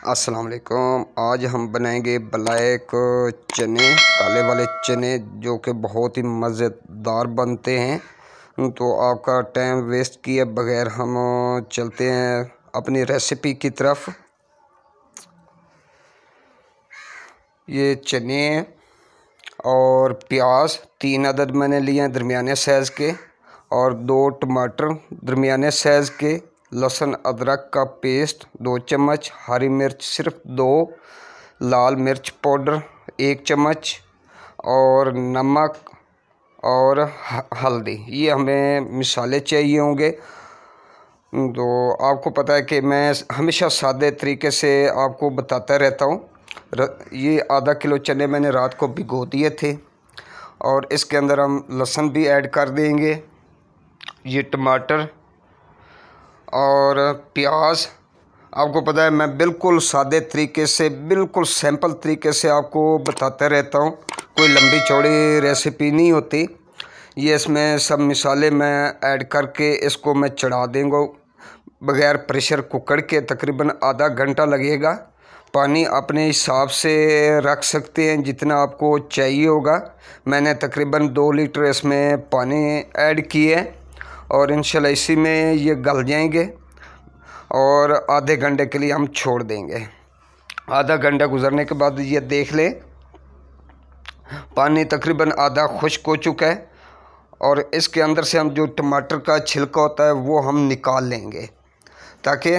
अस्सलाम वालेकुम। आज हम बनाएंगे ब्लैक चने, काले वाले चने, जो कि बहुत ही मज़ेदार बनते हैं। तो आपका टाइम वेस्ट किए बगैर हम चलते हैं अपनी रेसिपी की तरफ। ये चने और प्याज 3 अदद मैंने लिए हैं दरमियाने साइज़ के, और 2 टमाटर दरमियाने साइज़ के, लहसुन अदरक का पेस्ट 2 चम्मच, हरी मिर्च सिर्फ 2, लाल मिर्च पाउडर 1 चम्मच, और नमक और हल्दी। ये हमें मसाले चाहिए होंगे। तो आपको पता है कि मैं हमेशा सादे तरीके से आपको बताता रहता हूँ। ये आधा किलो चने मैंने रात को भिगो दिए थे, और इसके अंदर हम लहसुन भी ऐड कर देंगे, ये टमाटर और प्याज। आपको पता है मैं बिल्कुल सादे तरीके से, बिल्कुल सिंपल तरीके से आपको बताता रहता हूँ, कोई लंबी चौड़ी रेसिपी नहीं होती। ये इसमें सब मसाले मैं ऐड करके इसको मैं चढ़ा देंगे बग़ैर प्रेशर कुकर के। तकरीबन आधा घंटा लगेगा। पानी अपने हिसाब से रख सकते हैं जितना आपको चाहिए होगा। मैंने तकरीबन 2 लीटर इसमें पानी ऐड किए, और इंशाल्लाह इसी में ये गल जाएंगे, और आधे घंटे के लिए हम छोड़ देंगे। आधा घंटा गुजरने के बाद ये देख लें, पानी तकरीबन आधा खुश्क हो चुका है, और इसके अंदर से हम जो टमाटर का छिलका होता है वो हम निकाल लेंगे, ताकि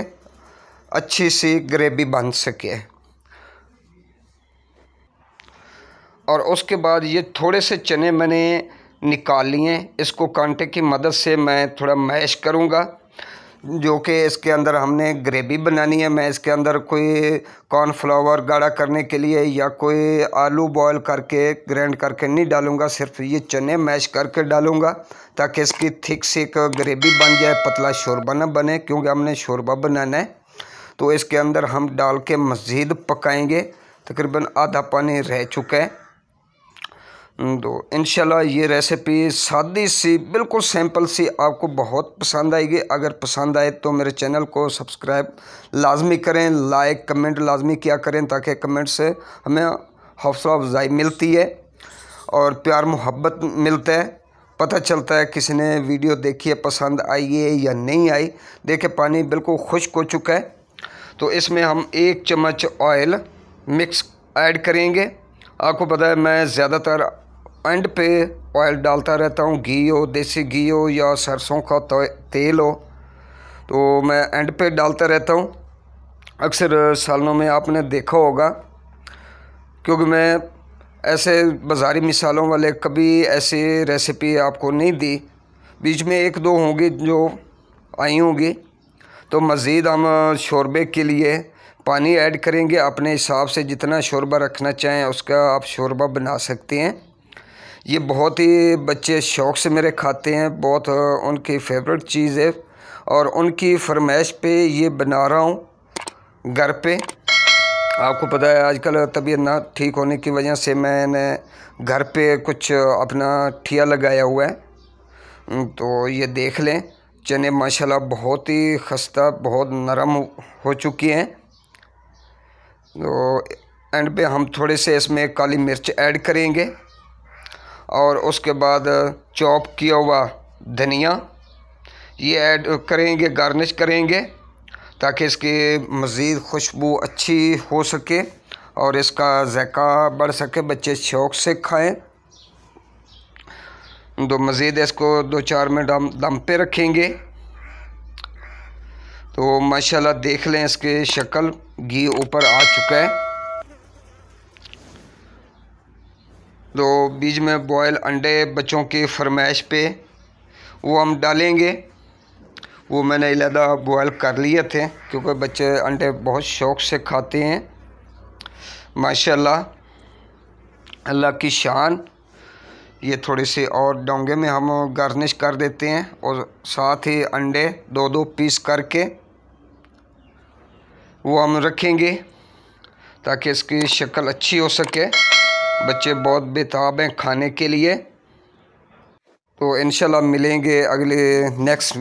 अच्छी सी ग्रेवी बन सके। और उसके बाद ये थोड़े से चने मैंने निकाल लिए। इसको कांटे की मदद से मैं थोड़ा मैश करूँगा, जो कि इसके अंदर हमने ग्रेवी बनानी है। मैं इसके अंदर कोई कॉर्नफ्लावर गाढ़ा करने के लिए या कोई आलू बॉयल करके ग्राइंड करके नहीं डालूँगा, सिर्फ ये चने मैश करके डालूँगा, ताकि इसकी थिक सी एक ग्रेवी बन जाए, पतला शोरबा ना बने, क्योंकि हमने शोरबा बनाना है। तो इसके अंदर हम डाल के मज़ीद पकाएँगे। तकरीबन आधा पानी रह चुका है। तो इंशाल्लाह ये रेसिपी सादी सी, बिल्कुल सिंपल सी, आपको बहुत पसंद आएगी। अगर पसंद आए तो मेरे चैनल को सब्सक्राइब लाजमी करें, लाइक कमेंट लाजमी किया करें, ताकि कमेंट से हमें हौसला अफजाई मिलती है और प्यार मोहब्बत मिलता है। पता चलता है किसी ने वीडियो देखी है, पसंद आई है या नहीं आई। देखिए पानी बिल्कुल खुश्क हो चुका है। तो इसमें हम 1 चम्मच ऑयल मिक्स ऐड करेंगे। आपको पता है मैं ज़्यादातर एंड पे ऑयल डालता रहता हूँ, घी हो, देसी घी हो या सरसों का तेल हो, तो मैं एंड पे डालता रहता हूँ। अक्सर सालों में आपने देखा होगा, क्योंकि मैं ऐसे बाज़ारी मिसालों वाले कभी ऐसी रेसिपी आपको नहीं दी। बीच में 1-2 होंगी जो आई होंगी। तो मज़ीद हम शोरबे के लिए पानी ऐड करेंगे अपने हिसाब से। जितना शोरबा रखना चाहें उसका आप शोरबा बना सकते हैं। ये बहुत ही बच्चे शौक़ से मेरे खाते हैं, बहुत उनकी फेवरेट चीज़ है, और उनकी फरमाइश पे ये बना रहा हूँ घर पे। आपको पता है आजकल तबीयत ना ठीक होने की वजह से मैंने घर पे कुछ अपना ठिया लगाया हुआ है। तो ये देख लें, चने माशाल्लाह बहुत ही खस्ता, बहुत नरम हो चुकी हैं। तो एंड पे हम थोड़े से इसमें काली मिर्च ऐड करेंगे, और उसके बाद चॉप किया हुआ धनिया ये ऐड करेंगे, गार्निश करेंगे, ताकि इसकी मज़ीद खुशबू अच्छी हो सके और इसका ज़ायका बढ़ सके, बच्चे शौक़ से खाएं। तो मज़ीद इसको 2-4 मिनट दम पे रखेंगे। तो माशाल्लाह देख लें इसकी शक्ल, घी ऊपर आ चुका है। तो बीच में बॉयल अंडे बच्चों की फरमाइश पे वो हम डालेंगे। वो मैंने इलादा बॉयल कर लिए थे, क्योंकि बच्चे अंडे बहुत शौक़ से खाते हैं। माशाल्लाह अल्लाह की शान। ये थोड़ी सी और डोंगे में हम गार्निश कर देते हैं, और साथ ही अंडे 2-2 पीस करके वो हम रखेंगे, ताकि इसकी शक्ल अच्छी हो सके। बच्चे बहुत बेताब हैं खाने के लिए। तो इंशाल्लाह मिलेंगे अगले नेक्स्ट